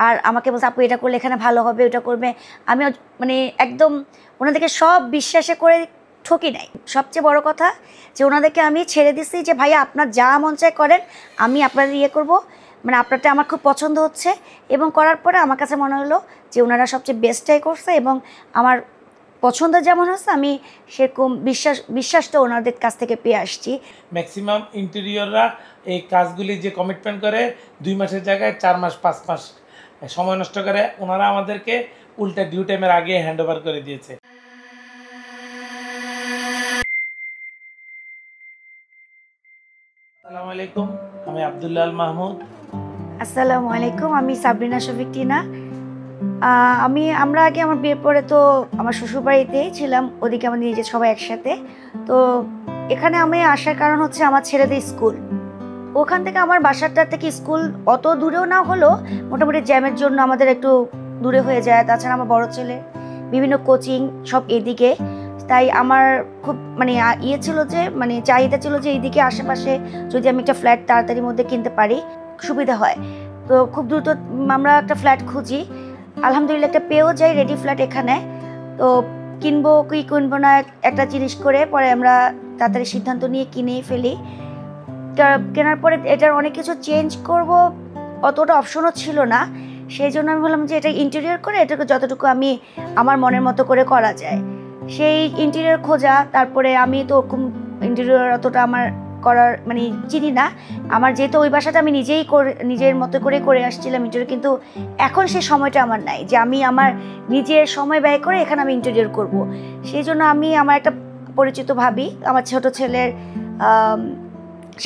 আর আমাকে বলছে আপু এটা করলে এখানে ভালো হবে, ওটা করবে। আমি মানে একদম ওনাদেরকে সব বিশ্বাসে করে ঠকি নাই। সবচেয়ে বড় কথা যে ওনাদেরকে আমি ছেড়ে দিচ্ছি যে ভাইয়া আপনার যা মন চায় করেন, আমি আপনাদের ইয়ে করবো, মানে আপনারটা আমার খুব পছন্দ হচ্ছে। এবং করার পরে আমার কাছে মনে হলো যে ওনারা সবচেয়ে বেস্টটাই করছে এবং আমার পছন্দ যেমন হচ্ছে আমি সেরকম বিশ্বাসটা ওনাদের কাছ থেকে পেয়ে আসছি। ম্যাক্সিমাম ইন্টেরিয়ররা এই কাজগুলি যে কমিটমেন্ট করে 2 মাসের জায়গায় 4 মাস 5 মাস সময় নষ্ট করে, ওনারা আমাদেরকে উল্টা ডিউ টাইমের আগে হ্যান্ড ওভার করে দিয়েছে। আসসালামু আলাইকুম, আমি আব্দুল্লাহ আল মাহমুদ। আসসালামু আলাইকুম, আমি সাবরিনা শফিক টিনা। আমরা আগে আমার বিয়ের পরে তো আমার শ্বশুরবাড়িতেই ছিলাম, ওদিকে আমাদের নিজের সবাই একসাথে। তো এখানে আমি আসার কারণ হচ্ছে আমার ছেলেদের স্কুল। ওখান থেকে আমার বাসাটা থেকে স্কুল অত দূরেও না হলেও মোটামুটি জ্যামের জন্য আমাদের একটু দূরে হয়ে যায়। তাছাড়া আমার বড় ছেলে বিভিন্ন কোচিং সব এদিকে, তাই আমার খুব মানে ইয়ে ছিল যে মানে চাহিদা ছিল যে এইদিকে আশেপাশে যদি আমি একটা ফ্ল্যাট তাড়াতাড়ির মধ্যে কিনতে পারি সুবিধা হয়। তো খুব দ্রুত আমরা একটা ফ্ল্যাট খুঁজি, আলহামদুলিল্লাহ একটা পেয়েও যাই রেডি ফ্ল্যাট এখানে। তো কিনবো কি কিনবো না একটা জিনিস করে পরে আমরা তাড়াতাড়ি সিদ্ধান্ত নিয়ে কিনেই ফেলি। কেনার পরে এটার অনেক কিছু চেঞ্জ করব অতটা অপশনও ছিল না, সেই জন্য আমি বললাম যে এটা ইন্টেরিয়র করে এটাকে যতটুকু আমি আমার মনের মতো করে করা যায় সেই ইন্টেরিয়র খোঁজা। তারপরে আমি তো ইন্টেরিয়র অতটা আমার করার মানে চিনি না, আমার যেহেতু ওই বাসাটা আমি নিজের মতো করে আসছিলাম ইন্টেরিয়র, কিন্তু এখন সেই সময়টা আমার নাই যে আমি আমার নিজের সময় ব্যয় করে এখানে আমি ইন্টেরিয়র করব। সেই জন্য আমি আমার একটা পরিচিত ভাবি, আমার ছোট ছেলের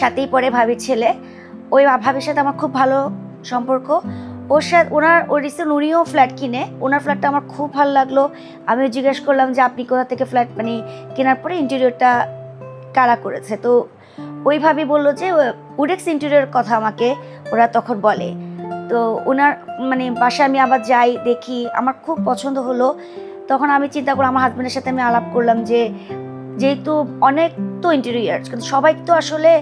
সাথেই পড়ে ভাবির ছেলে, ওই ভাবির সাথে আমার খুব ভালো সম্পর্ক। ওর সাথে ওর রিসেন্ট উনিও ফ্ল্যাট কিনে, ওনার ফ্ল্যাটটা আমার খুব ভালো লাগলো। আমিও জিজ্ঞেস করলাম যে আপনি কোথা থেকে ফ্ল্যাট মানে কেনার পরে ইন্টেরিয়রটা কারা করেছে। তো ওই ভাবি বললো যে উডেক্স ইন্টেরিয়র কথা আমাকে ওরা তখন বলে। তো ওনার মানে বাসায় আমি আবার যাই, দেখি, আমার খুব পছন্দ হলো। তখন আমি চিন্তা করলাম, আমার হাজব্যান্ডের সাথে আমি আলাপ করলাম যে যেহেতু অনেক তো ইন্টেরিয়র, কিন্তু সবাই তো আসলে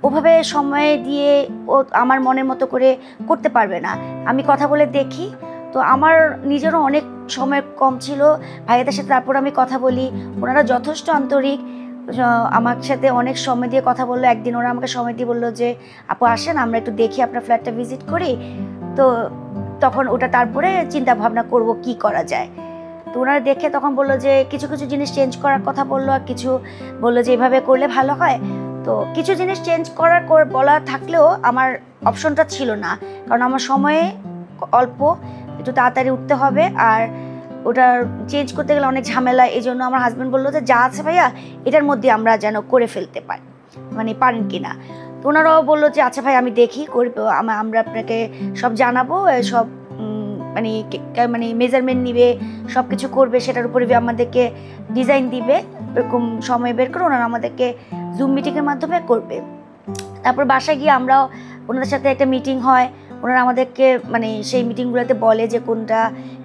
ওভাবে সময় দিয়ে ও আমার মনের মতো করে করতে পারবে না। আমি কথা বলে দেখি, তো আমার নিজেরও অনেক সময় কম ছিল ভাইয়াদের সাথে। তারপর আমি কথা বলি, ওনারা যথেষ্ট আন্তরিক, আমার সাথে অনেক সময় দিয়ে কথা বললো। একদিন ওরা আমাকে সময় দিয়ে বললো যে আপু আসেন আমরা একটু দেখি আপনার ফ্ল্যাটটা ভিজিট করি। তো তখন ওটা তারপরে চিন্তা ভাবনা করব কি করা যায়। তো ওনারা দেখে তখন বললো যে কিছু কিছু জিনিস চেঞ্জ করার কথা বললো, আর কিছু বললো যে এভাবে করলে ভালো হয়। তো কিছু জিনিস চেঞ্জ করার বলা থাকলেও আমার অপশনটা ছিল না, কারণ আমার সময়ে অল্প, একটু তাড়াতাড়ি উঠতে হবে, আর ওটা চেঞ্জ করতে গেলে অনেক ঝামেলা। এই জন্য আমার হাজব্যান্ড বললো যে যা আছে ভাইয়া এটার মধ্যে আমরা যেন করে ফেলতে পারি, মানে পারেন কিনা। তো ওনারাও বললো যে আচ্ছা ভাই আমি দেখি করবো, আমরা আপনাকে সব জানাবো, সব মানে মেজারমেন্ট নিবে, সব কিছু করবে, সেটার উপরে আমাদেরকে ডিজাইন দিবে। এরকম সময় বের করে ওনারা আমাদেরকে জুম মিটিংয়ের মাধ্যমে করবে। তারপর বাসায় গিয়ে আমরাও ওনাদের সাথে একটা মিটিং হয়, ওনারা আমাদেরকে মানে সেই মিটিংগুলোতে বলে যে কোনটা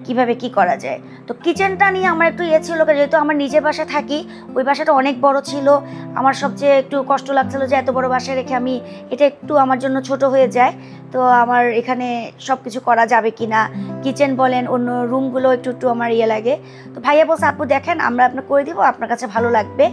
কিভাবে কি করা যায়। তো কিচেনটা নিয়ে আমার একটু ইয়ে ছিল, যেহেতু আমার নিজের বাসায় থাকি, ওই বাসাটা অনেক বড় ছিল। আমার সবচেয়ে একটু কষ্ট লাগছিল যে এত বড় বাসায় রেখে আমি এটা একটু আমার জন্য ছোট হয়ে যায়। তো আমার এখানে সব কিছু করা যাবে কি না, কিচেন বলেন অন্য রুমগুলো একটু আমার ইয়ে লাগে। তো ভাইয়া বলছে আপু দেখেন আমরা আপনার করে দিব, আপনার কাছে ভালো লাগবে,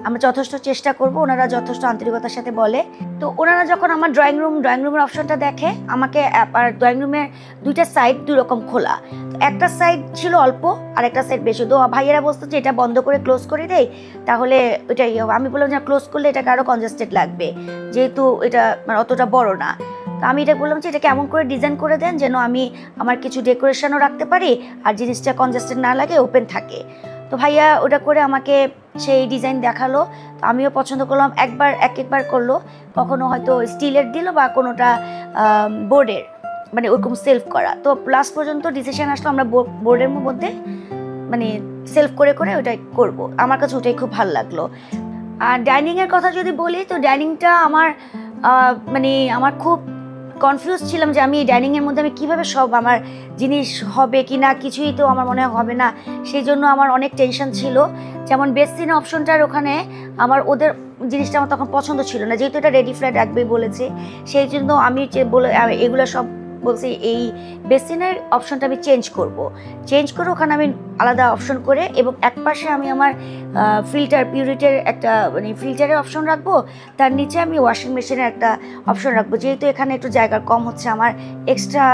আমরা যথেষ্ট চেষ্টা করব। ওনারা যথেষ্ট আন্তরিকতার সাথে বলে। তো ওনারা যখন আমার ড্রয়িং রুমের অপশনটা দেখে, আমাকে আর ড্রয়িং রুমের দুইটা সাইড দুই রকম খোলা, তো একটা সাইড ছিল অল্প আর একটা সাইড বেশি। তো ভাইয়েরা বলতো যে এটা বন্ধ করে ক্লোজ করে দেয় তাহলে ওইটাই হবে। আমি বললাম যে ক্লোজ করলে এটাকে আরও কনজেস্টেড লাগবে, যেহেতু এটা মানে অতটা বড় না। তো আমি এটা বললাম যে এটা কেমন করে ডিজাইন করে দেন যেন আমি আমার কিছু ডেকোরেশনও রাখতে পারি আর জিনিসটা কনজেস্টেড না লাগে, ওপেন থাকে। তো ভাইয়া ওটা করে আমাকে সেই ডিজাইন দেখালো, তো আমিও পছন্দ করলাম। একবার করলো, কখনো হয়তো স্টিলের দিল বা কোনোটা বোর্ডের, মানে ওরকম সেলফ করা। তো লাস্ট পর্যন্ত ডিসিশন আসলো আমরা বোর্ডের মধ্যে মানে সেলফ করে ওটাই করব। আমার কাছে ওটাই খুব ভালো লাগলো। আর ডাইনিংয়ের কথা যদি বলি, তো ডাইনিংটা আমার খুব কনফিউজ ছিলাম যে আমি ডাইনিংয়ের মধ্যে আমি কীভাবে সব আমার জিনিস হবে কি না, কিছুই তো আমার মনে হবে না। সেই জন্য আমার অনেক টেনশন ছিল। যেমন বেসিন অপশনটার ওখানে আমার ওদের জিনিসটা আমার তখন পছন্দ ছিল না, যেহেতু এটা রেডি ফ্ল্যাট রাখবে বলেছে। সেই জন্য আমি এগুলো সব বলছি এই বেসিনের অপশনটা আমি চেঞ্জ করে ওখানে আমি আলাদা অপশন করে এবং একপাশে আমি আমার পিউরিটির একটা মানে ফিল্টারের অপশন রাখবো, তার নিচে আমি ওয়াশিং মেশিনের একটা অপশন রাখবো। যেহেতু এখানে একটু জায়গা কম হচ্ছে, আমার এক্সট্রা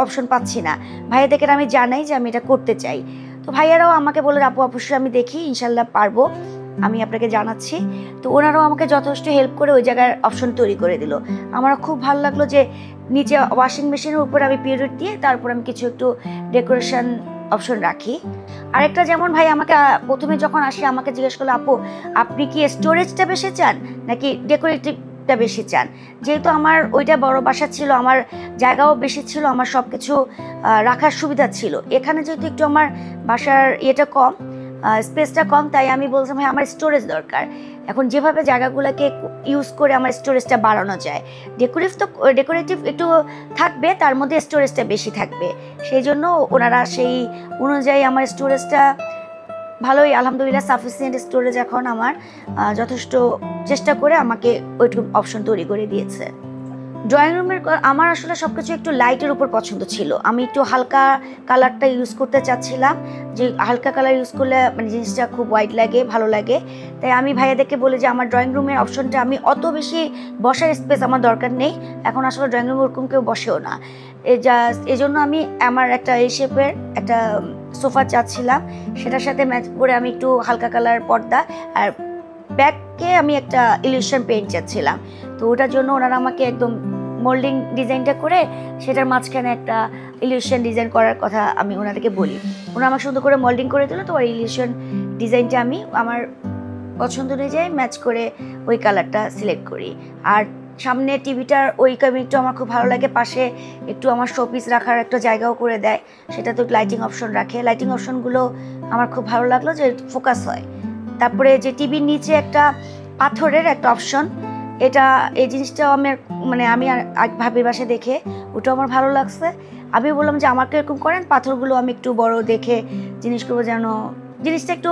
অপশন পাচ্ছি না, ভাইয়াদেরকে আমি জানাই যে আমি এটা করতে চাই। তো ভাইয়ারাও আমাকে বলে আপু অবশ্যই আমি দেখি, ইনশাল্লাহ পারবো, আমি আপনাকে জানাচ্ছি। তো ওনারাও আমাকে যথেষ্ট হেল্প করে ওই জায়গার অপশন তৈরি করে দিল। আমার খুব ভালো লাগলো যে নিচে ওয়াশিং মেশিনের উপর আমি পিরিয়ড দিয়ে তারপর আমি কিছু একটু ডেকোরেশন অপশন রাখি। আরেকটা যেমন ভাই আমাকে প্রথমে যখন আসে আমাকে জিজ্ঞেস করলো আপু আপনি কি স্টোরেজটা বেশি চান নাকি ডেকোরেটিভটা বেশি চান। যেহেতু আমার ওইটা বড় বাসা ছিল, আমার জায়গাও বেশি ছিল, আমার সব কিছু রাখার সুবিধা ছিল। এখানে যেহেতু একটু আমার বাসার ইয়েটা কম, স্পেসটা কম, তাই আমি বলছিলাম ভাই আমার স্টোরেজ দরকার। এখন যেভাবে জায়গাগুলোকে ইউজ করে আমার স্টোরেজটা বাড়ানো যায়, ডেকোরেটিভ একটু থাকবে, তার মধ্যে স্টোরেজটা বেশি থাকবে, সেই জন্য ওনারা সেই অনুযায়ী আমার স্টোরেজটা ভালোই আলহামদুলিল্লাহ সাফিসিয়েন্ট স্টোরেজ এখন আমার যথেষ্ট চেষ্টা করে আমাকে ওইটুকু অপশন তৈরি করে দিয়েছে। ড্রয়িং রুমের আমার আসলে সব কিছু একটু লাইটের উপর পছন্দ ছিল, আমি একটু হালকা কালারটা ইউজ করতে চাচ্ছিলাম, যে হালকা কালার ইউজ করলে মানে জিনিসটা খুব হোয়াইট লাগে, ভালো লাগে। তাই আমি ভাইয়াদেরকে বলি যে আমার ড্রয়িং রুমের অপশনটা আমি অত বেশি বসার স্পেস আমার দরকার নেই, এখন আসলে ড্রয়িং রুমে ওরকম কেউ বসেও না, এই জন্য আমি আমার একটা এই শেপের একটা সোফা চাচ্ছিলাম, সেটার সাথে ম্যাচ করে আমি একটু হালকা কালার পর্দা আর ব্যাককে আমি একটা ইলিউশন পেইন্ট চাচ্ছিলাম। তো ওটার জন্য ওনারা আমাকে একদম মোল্ডিং ডিজাইনটা করে সেটার মাঝখানে একটা ইলিউশন ডিজাইন করার কথা আমি ওনাদেরকে বলি, ওনারা আমাকে সুন্দর করে মোল্ডিং করে দিল। তো ওই ইলিউশন ডিজাইনটা আমি আমার পছন্দ অনুযায়ী ম্যাচ করে ওই কালারটা সিলেক্ট করি। আর সামনে টিভিটার ওই ক্যাবিনেটটা আমার খুব ভালো লাগে, পাশে একটু আমার শোপিস রাখার একটা জায়গাও করে দেয়, সেটা তো লাইটিং অপশন রাখে, লাইটিং অপশনগুলো আমার খুব ভালো লাগলো যে ফোকাস হয়। তারপরে যে টিভির নিচে একটা পাথরের একটা অপশন, এই জিনিসটাও আমি ভাবির বাসায় দেখে ওটাও আমার ভালো লাগছে। আমি বললাম যে আমাকে এরকম করেন, পাথরগুলো আমি একটু বড় দেখে জিনিস করবো যেন জিনিসটা একটু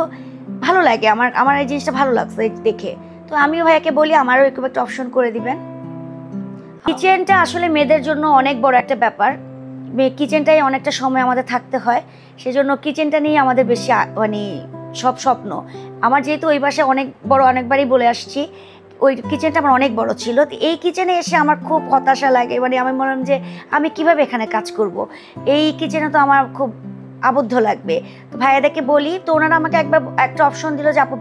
ভালো লাগে, আমার এই জিনিসটা ভালো লাগছে দেখে। তো আমিও ভাইয়াকে বলি আমারও এরকম একটা অপশন করে দিবেন। কিচেনটা আসলে মেয়েদের জন্য অনেক বড় একটা ব্যাপার, কিচেনটাই অনেকটা সময় আমাদের থাকতে হয়, সেজন্য কিচেনটা নিয়ে আমাদের বেশি মানে সব স্বপ্ন। আমার যেহেতু ওই বাসায় অনেকবারই বলে আসছি, ওই কিচেনটা আমার অনেক বড় ছিল, তো এই কিচেনে এসে আমার খুব হতাশা লাগে, মানে আমি বললাম যে আমি কিভাবে এখানে কাজ করব, এই কিচেনে তো আমার খুব আবদ্ধ লাগবে। তো ভাইয়াদেরকে বলি, তো ওনারা আমাকে একটা অপশন দিল যে আপু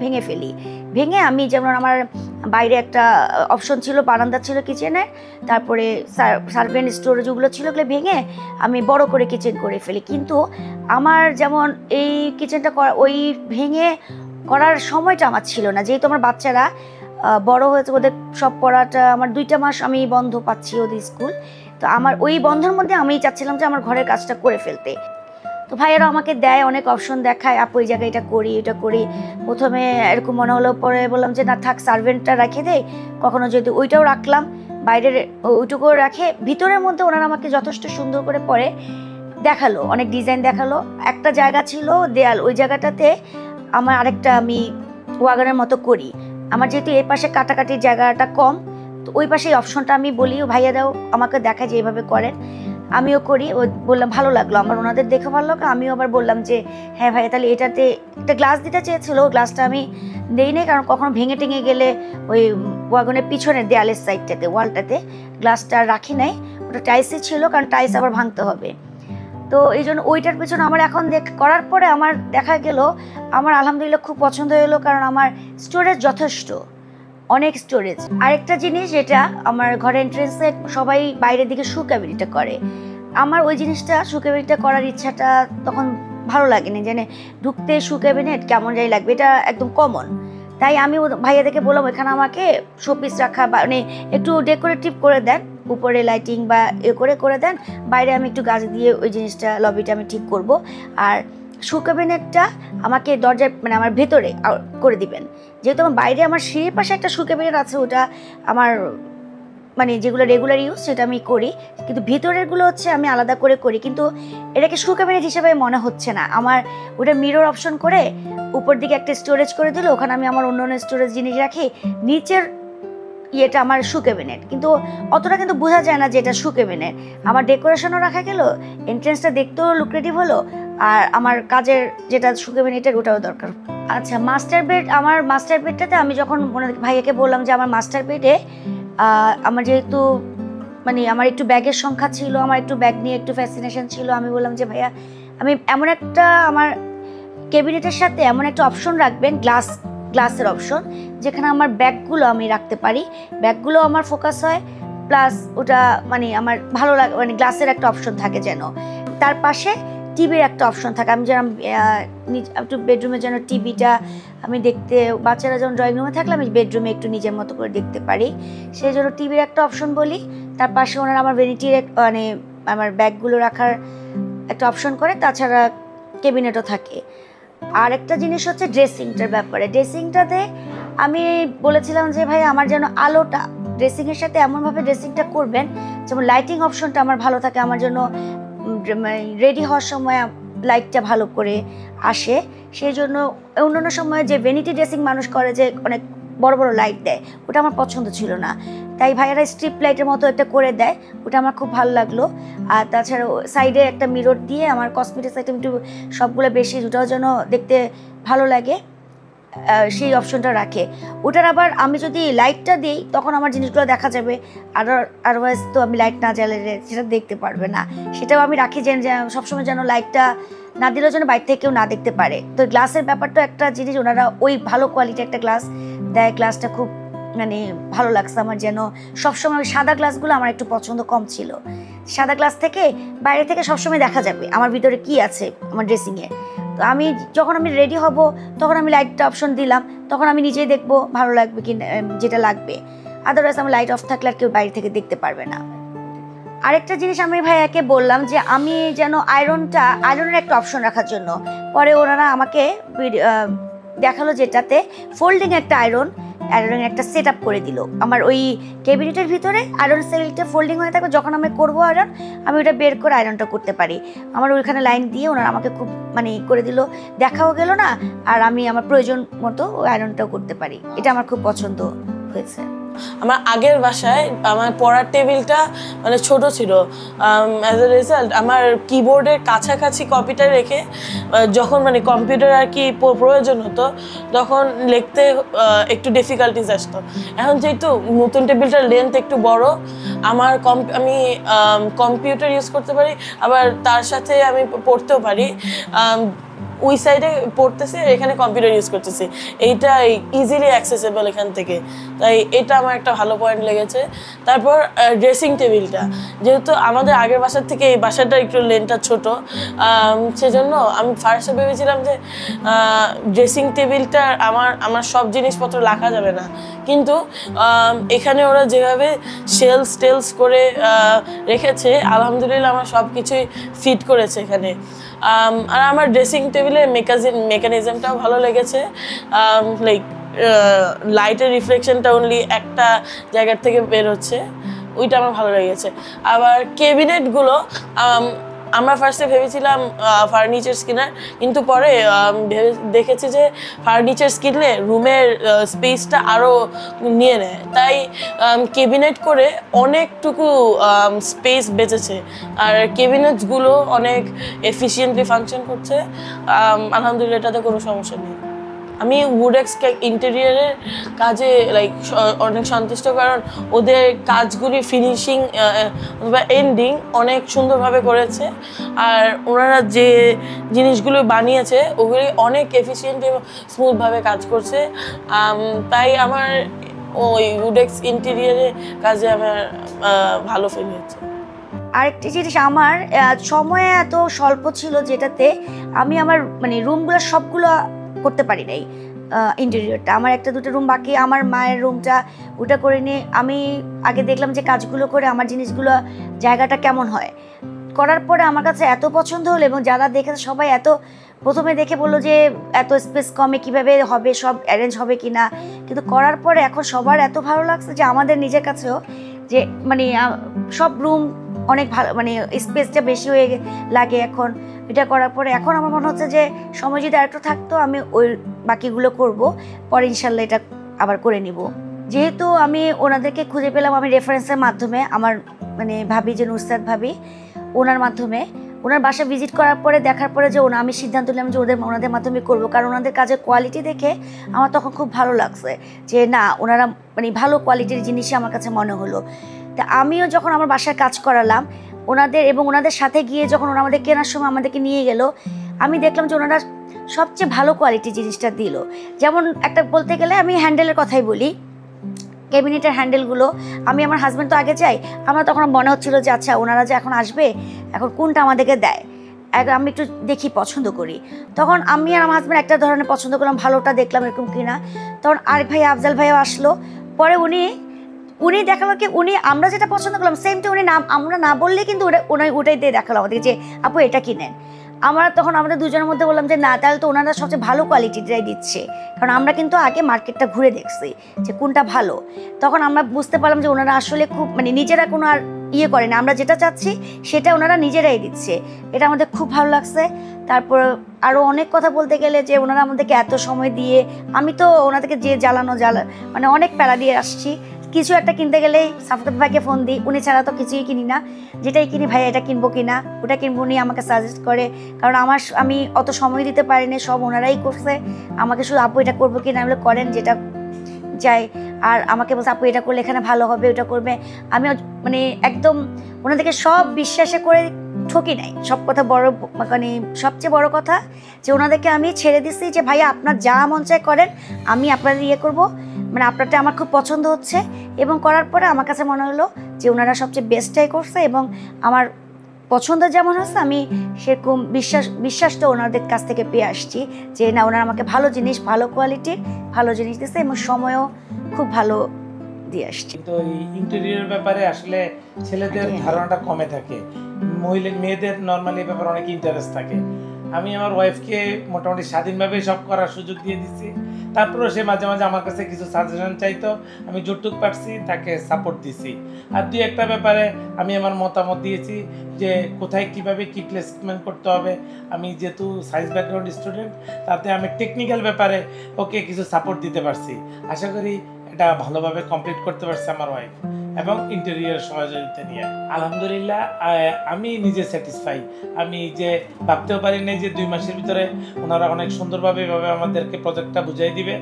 ভেঙে আমি যেমন আমার বাইরে একটা অপশন ছিল, বারান্দা ছিল কিচেনে, তারপরে সার্ভেন্ট স্টোরেজ ওগুলো ছিল, ওগুলো ভেঙে আমি বড় করে কিচেন করে ফেলি। কিন্তু আমার যেমন এই কিচেনটা ওই ভেঙে করার সময়টা আমার ছিল না, যেহেতু আমার বাচ্চারা বড় হয়েছে, ওদের সব পড়াটা আমার 2টা মাস আমি বন্ধ পাচ্ছি ওদের স্কুল, তো আমার ওই বন্ধের মধ্যে আমি চাচ্ছিলাম যে আমার ঘরের কাজটা করে ফেলতে। তো ভাইয়েরা আমাকে দেয়, অনেক অপশন দেখায়, আপু ওই জায়গায় এটা করি। প্রথমে এরকম মনে হলো, পরে বললাম যে না থাক, সার্ভেন্টটা রেখে দেয়, কখনো যদি ওইটাও রাখলাম, বাইরের ওইটুকুও রাখে, ভিতরের মধ্যে ওনারা আমাকে যথেষ্ট সুন্দর করে পরে দেখালো, অনেক ডিজাইন দেখালো। একটা জায়গা ছিল দেয়াল, ওই জায়গাটাতে আমার আরেকটা আমি ওয়াগনের মতো করি, আমার যেহেতু এই পাশে কাটাকাটির জায়গাটা কম, তো ওই পাশে এই অপশনটা আমি বলি, ভাইয়ারাও আমাকে দেখায় যে এইভাবে করেন, আমিও করি। ও বললাম ভালো লাগলো আমার, ওনাদের দেখে ভালো লাগলো। আমিও আবার বললাম যে হ্যাঁ ভাইয়া তাহলে এটাতে একটা গ্লাস দিতে চেয়েছিল, গ্লাসটা আমি দেই নাই, কারণ কখনো ভেঙে টেঙে গেলে ওই ওয়াগনের পিছনের দেয়ালের সাইডটাতে ওয়ালটাতে গ্লাসটা রাখি নাই, ওটা টাইলসই ছিল, কারণ টাইলস আবার ভাঙতে হবে। তো এই জন্য ওইটার পেছনে আমার এখন করার পরে আমার দেখা গেল আমার আলহামদুলিল্লাহ খুব পছন্দ হলো, কারণ আমার স্টোরেজ যথেষ্ট, অনেক স্টোরেজ। আরেকটা জিনিস যেটা আমার ঘরে এন্ট্রেন্সে সবাই বাইরের দিকে শু ক্যাবিনেটটা করে, আমার ওই জিনিসটা শু ক্যাবিনেটটা করার ইচ্ছাটা তখন ভালো লাগেনি, জানে ঢুকতে শু ক্যাবিনেট কেমন যাই লাগবে, এটা একদম কমন। তাই আমি ভাইয়াদেরকে বললাম এখানে আমাকে শোপিস রাখা বা মানে একটু ডেকোরেটিভ করে দেন, উপরে লাইটিং বা করে দেন, বাইরে আমি একটু গাছ দিয়ে ওই জিনিসটা লবিটা আমি ঠিক করব। আর শু ক্যাবিনেটটা আমাকে দরজায় মানে আমার ভেতরে করে দিবেন, যেহেতু আমার বাইরে আমার সিঁড়ির পাশে একটা শু ক্যাবিনেট আছে, ওটা আমার মানে যেগুলো রেগুলার ইউজ সেটা আমি করি, কিন্তু ভিতরেরগুলো হচ্ছে আমি আলাদা করে করি, কিন্তু এটাকে শু ক্যাবিনেট হিসেবে মনে হচ্ছে না আমার। ওটা মিরর অপশন করে উপর দিকে একটা স্টোরেজ করে দিল, ওখানে আমি আমার অন্য স্টোরেজ জিনিস রাখি, নিচের ইয়েটা আমার শু ক্যাবিনেট, কিন্তু অতটা কিন্তু বোঝা যায় না যে এটা শু ক্যাবিনেট। আমার ডেকোরেশনও রাখা গেল, এন্ট্রেন্সটা দেখতেও লুক্রেটিভ হলো, আর আমার কাজের যেটা শু ক্যাবিনেটের ওটাও দরকার। আচ্ছা, মাস্টার বেড, আমার মাস্টার বেডটাতে আমি যখন ভাইয়াকে বললাম যে আমার মাস্টার বেডে আমার যেহেতু মানে আমার একটু ব্যাগের সংখ্যা ছিল, আমার একটু ব্যাগ নিয়ে একটু ফ্যাসিনেশন ছিল, আমি বললাম যে ভাইয়া আমি এমন একটা আমার ক্যাবিনেটের সাথে এমন একটা অপশন রাখবেন, গ্লাসের অপশন, যেখানে আমার ব্যাগগুলো আমি রাখতে পারি, ব্যাগগুলো আমার ফোকাস হয়, প্লাস ওটা মানে আমার ভালো লাগে, মানে গ্লাসের একটা অপশন থাকে যেন, তার পাশে টিভির একটা অপশন থাকে। আমি যেন একটু বেডরুমে যেন টিভিটা আমি দেখতে, বাচ্চারা যখন ড্রয়িং রুমে থাকলে আমি বেডরুমে একটু নিজের মতো করে দেখতে পারি, সেই জন্য টিভির একটা অপশন বলি। তার পাশে ওনারা আমার ভ্যানিটির মানে আমার ব্যাগগুলো রাখার একটা অপশন করে, তাছাড়া ক্যাবিনেটও থাকে। আর একটা জিনিস হচ্ছে ড্রেসিংটার ব্যাপারে। ড্রেসিংটাতে আমি বলেছিলাম যে ভাই আমার যেন আলোটা ড্রেসিংয়ের সাথে এমনভাবে ড্রেসিংটা করবেন যেমন লাইটিং অপশনটা আমার ভালো থাকে, আমার জন্য রেডি হওয়ার সময় লাইটটা ভালো করে আসে। সেই জন্য অন্যান্য সময় যে ভ্যানিটি ড্রেসিং মানুষ করে যে অনেক বড় বড় লাইট দেয়, ওটা আমার পছন্দ ছিল না, তাই ভাইয়ারা স্ট্রিপ লাইটের মতো একটা করে দেয়, ওটা আমার খুব ভালো লাগলো। আর তাছাড়া সাইডে একটা মিরর দিয়ে আমার কসমেটিক্স আইটেম একটু সবগুলো বেশি, ওটাও যেন দেখতে ভালো লাগে, সেই অপশনটা রাখে। ওটার আবার আমি যদি লাইটটা দিই তখন আমার জিনিসগুলো দেখা যাবে, আর আদারওয়াইজ তো আমি লাইট না জ্বালালে সেটা দেখতে পারবে না, সেটাও আমি রাখি যে সবসময় যেন লাইটটা না দিলেও যেন বাইরে থেকে কেউ না দেখতে পারে। তো গ্লাসের ব্যাপারটা একটা জিনিস, ওনারা ওই ভালো কোয়ালিটি একটা গ্লাস দেয়, গ্লাসটা খুব মানে ভালো লাগছে আমার, যেন সবসময় সাদা গ্লাসগুলো আমার একটু পছন্দ কম ছিল, সাদা গ্লাস থেকে বাইরে থেকে সবসময় দেখা যাবে আমার ভিতরে কি আছে আমার ড্রেসিংয়ে। তো আমি যখন আমি রেডি হব তখন আমি লাইটটা অপশন দিলাম, তখন আমি নিজেই দেখবো ভালো লাগবে কি যেটা লাগবে, আদারওয়াইজ আমার লাইট অফ থাকলে আর কেউ বাইরে থেকে দেখতে পারবে না। আরেকটা জিনিস আমি ভাইয়াকে বললাম যে আমি যেন আয়রনের একটা অপশন রাখার জন্য, পরে ওনারা আমাকে দেখালো যেটাতে ফোল্ডিং একটা আয়রন একটা সেট আপ করে দিল আমার ওই ক্যাবিনেটের ভিতরে, আয়রন সেলটা ফোল্ডিং হয়ে থাকবে, যখন আমি করবো আয়রন আমি ওটা বের করে আয়রনটা করতে পারি। আমার ওইখানে লাইন দিয়ে ওনারা আমাকে খুব মানে করে দিল, দেখাও গেল না, আর আমি আমার প্রয়োজন মতো আয়রনটাও করতে পারি, এটা আমার খুব পছন্দ হয়েছে। আমার আগের বাসায় আমার পড়ার টেবিলটা মানে ছোট ছিল, অ্যাজ এ রেজাল্ট আমার কিবোর্ডের কাছাকাছি কপিটা রেখে যখন মানে কম্পিউটার আর কি প্রয়োজন হতো তখন লিখতে একটু ডিফিকাল্টিস আসতো। এখন যেহেতু নতুন টেবিলটার লেন্থ একটু বড়, আমার আমি কম্পিউটার ইউজ করতে পারি, আবার তার সাথে আমি পড়তেও পারি, ওই সাইডে পড়তেছে, এখানে কম্পিউটার ইউজ করতেছি, এইটা ইজিলি অ্যাক্সেসেবল এখান থেকে, তাই এটা আমার একটা ভালো পয়েন্ট লেগেছে। তারপর ড্রেসিং টেবিলটা, যেহেতু আমাদের আগের বাসার থেকে এই বাসাটা একটু লেনটা ছোট, সেজন্য আমি ফার্স্টে ভেবেছিলাম যে ড্রেসিং টেবিলটা আমার সব জিনিসপত্র রাখা যাবে না, কিন্তু এখানে ওরা যেভাবে টেলস করে রেখেছে আলহামদুলিল্লাহ আমার সব কিছুই ফিট করেছে এখানে। আর আমার ড্রেসিং টেবিলের মেকানিজমটাও ভালো লেগেছে, লাইক লাইটের রিফ্লেকশনটা অনলি একটা জায়গার থেকে বের হচ্ছে, ওইটা আমার ভালো লেগেছে। আবার ক্যাবিনেটগুলো আমরা ফার্স্টে ভেবেছিলাম ফার্নিচার্স কেনার, কিন্তু পরে দেখেছি যে ফার্নিচার্স কিনলে রুমের স্পেসটা আরও নিয়ে নেয়, তাই ক্যাবিনেট করে অনেকটুকু স্পেস বেঁচেছে, আর ক্যাবিনেটসগুলো অনেক এফিশিয়েন্টলি ফাংশন করছে, আলহামদুলিল্লাহ এটাতে কোনো সমস্যা নেই। আমি উডেক্স ইন্টেরিয়ারের কাজে লাইক অনেক সন্তুষ্ট, কারণ ওদের কাজগুলি ফিনিশিং বা এন্ডিং অনেক সুন্দরভাবে করেছে, আর ওনারা যে জিনিসগুলো বানিয়েছে ওগুলি অনেক এফিশিয়েন্ট এবং স্মুথভাবে কাজ করছে, তাই আমার ওই উডেক্স ইন্টেরিয়ারের কাজে আমার ভালো ফিল হচ্ছে। আরেকটি জিনিস, আমার সময় এত স্বল্প ছিল যেটাতে আমি আমার মানে রুমগুলো সবগুলো করতে পারি নাই, ইন্টেরিয়রটা আমার একটা দুটো রুম বাকি, আমার মায়ের রুমটা ওটা করে নিয়ে আমি আগে দেখলাম যে কাজগুলো করে আমার জিনিসগুলো জায়গাটা কেমন হয়, করার পরে আমার কাছে এত পছন্দ হলো, এবং যারা দেখেছে সবাই এত প্রথমে দেখে বললো যে এত স্পেস কমে কিভাবে হবে, সব অ্যারেঞ্জ হবে কি না, কিন্তু করার পরে এখন সবার এত ভালো লাগছে যে আমাদের নিজের কাছেও যে মানে সব রুম অনেক ভালো, মানে স্পেসটা বেশি হয়ে লাগে এখন এটা করার পরে। এখন আমার মনে হচ্ছে যে সময় যদি আরেকটু থাকতো আমি ওই বাকিগুলো করব, পরে ইনশাল্লাহ এটা আবার করে নিব। যেহেতু আমি ওনাদেরকে খুঁজে পেলাম আমি রেফারেন্সের মাধ্যমে, আমার মানে ভাবি যে নুসরাত ভাবি, ওনার মাধ্যমে, ওনার বাসা ভিজিট করার পরে দেখার পরে যে আমি সিদ্ধান্ত নিলাম যে ওনাদের মাধ্যমে করব, কারণ ওনাদের কাজের কোয়ালিটি দেখে আমার তখন খুব ভালো লাগছে যে না ওনারা মানে ভালো কোয়ালিটির জিনিসই আমার কাছে মনে হলো। তা আমিও যখন আমার বাসায় কাজ করালাম ওনাদের, এবং ওনাদের সাথে গিয়ে যখন ওরা আমাদের কেনার সময় আমাদেরকে নিয়ে গেল, আমি দেখলাম যে ওনারা সবচেয়ে ভালো কোয়ালিটির জিনিসটা দিল। যেমন একটা বলতে গেলে আমি হ্যান্ডেলের কথাই বলি, ক্যাবিনেটের হ্যান্ডেলগুলো আমি আমার হাজব্যান্ড তো আগে যাই, আমার তখন মনে হচ্ছিল যে আচ্ছা ওনারা যে এখন আসবে এখন কোনটা আমাদেরকে দেয়, আমি একটু দেখি পছন্দ করি। তখন আমি আর আমার হাজব্যান্ড একটা ধরনের পছন্দ করলাম, ভালোটা দেখলাম এরকম কিনা। তখন আরেক ভাই আফজাল ভাইও আসলো, পরে উনি দেখালো কি উনি আমরা যেটা পছন্দ করলাম সেমটা উনি আমরা না বললেই কিন্তু ওটাই দিয়ে দেখালো আমাদেরকে যে আপু এটা কিনেন। তখন আমাদের দুজনের মধ্যে বললাম যে না তাহলে তো ওনারা সবচেয়ে ভালো কোয়ালিটিটাই দিচ্ছে, কারণ আমরা কিন্তু আগে মার্কেটটা ঘুরে দেখছি যে কোনটা ভালো। তখন আমরা বুঝতে পারলাম যে ওনারা আসলে খুব মানে নিজেরা কোনো আর করে না, আমরা যেটা চাচ্ছি সেটা ওনারা নিজেরাই দিচ্ছে, এটা আমাদের খুব ভালো লাগছে। তারপর আরও অনেক কথা বলতে গেলে যে ওনারা আমাদেরকে এত সময় দিয়ে, আমি তো ওনাদেরকে যে মানে অনেক প্যারা দিয়ে আসছি, কিছু একটা কিনতে গেলেই সাফকাত ভাইকে ফোন দিই, উনি ছাড়া তো কিছুই কিনি না, যেটাই কিনি ভাই এটা কিনবো কিনা ওটা কিনবো, উনি আমাকে সাজেস্ট করে, কারণ আমি অত সময় দিতে পারিনি, সব ওনারাই করছে, আমাকে শুধু আপু এটা করবো কিনা বলে করেন যেটা যাই, আর আমাকে বলছে আপু এটা করলে এখানে ভালো হবে ওটা করবে। আমি মানে একদম ওনাদেরকে সব বিশ্বাসে করে ঠকি নাই। সব কথা মানে সবচেয়ে বড় কথা যে ওনাদেরকে আমি ছেড়ে দিচ্ছি যে ভাইয়া আপনার যা মন চায় করেন, আমি আপনাদের করবো, মানে আপনারটা আমার খুব পছন্দ হচ্ছে। এবং করার পরে আমার কাছে মনে হলো যে ওনারা সবচেয়ে বেস্টটাই করছে, এবং আমার পছন্দ যেমন হচ্ছে আমি সেরকম বিশ্বাসটা ওনাদের কাছ থেকে পেয়ে আসছি যে না ওনারা আমাকে ভালো জিনিস, ভালো কোয়ালিটির ভালো জিনিস দিচ্ছে, এবং সময়ও খুব ভালো দিয়ে আসছে। কিন্তু এই ইন্টেরিয়র ব্যাপারে আসলে ছেলেদের ধারণাটা কমে থাকে, মেয়েদের নর্মালি ব্যাপারে অনেক ইন্টারেস্ট থাকে। আমি আমার ওয়াইফকে মোটামুটি স্বাধীনভাবে সব করার সুযোগ দিয়ে দিচ্ছি, তারপরেও সে মাঝে মাঝে আমার কাছে কিছু সাজেশন চাইতো, আমি যতটুক পারছি তাকে সাপোর্ট দিছি। আর দুই একটা ব্যাপারে আমি আমার মতামত দিয়েছি যে কোথায় কিভাবে কি প্লেসমেন্ট করতে হবে। আমি যেহেতু সায়েন্স ব্যাকগ্রাউন্ড স্টুডেন্ট, তাতে আমি টেকনিক্যাল ব্যাপারে ওকে কিছু সাপোর্ট দিতে পারছি। আশা করি এটা ভালোভাবে কমপ্লিট করতে পারছে আমার ওয়াইফ, এবং ইন্টেরিয়র সহযোগিতা নিয়ে আলহামদুলিল্লাহ আমি নিজে স্যাটিসফাই। আমি যে ভাবতেও পারি নাই যে 2 মাসের ভিতরে ওনারা অনেক সুন্দরভাবে এভাবে আমাদেরকে প্রজেক্টটা বুঝাই দিবে।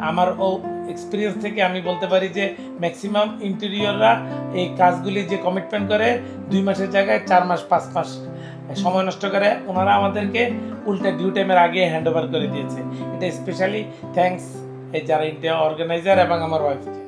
আমার এক্সপিরিয়েন্স থেকে আমি বলতে পারি যে ম্যাক্সিমাম ইন্টেরিয়ররা এই কাজগুলি যে কমিটমেন্ট করে 2 মাসের জায়গায় 4 মাস 5 মাস সময় নষ্ট করে, ওনারা আমাদেরকে উল্টা ডিউ টাইমের আগে হ্যান্ড ওভার করে দিয়েছে। এটা স্পেশালি থ্যাঙ্কস এই যারা ইন্ডিয়া অর্গানাইজার এবং আমার ওয়াইফকে।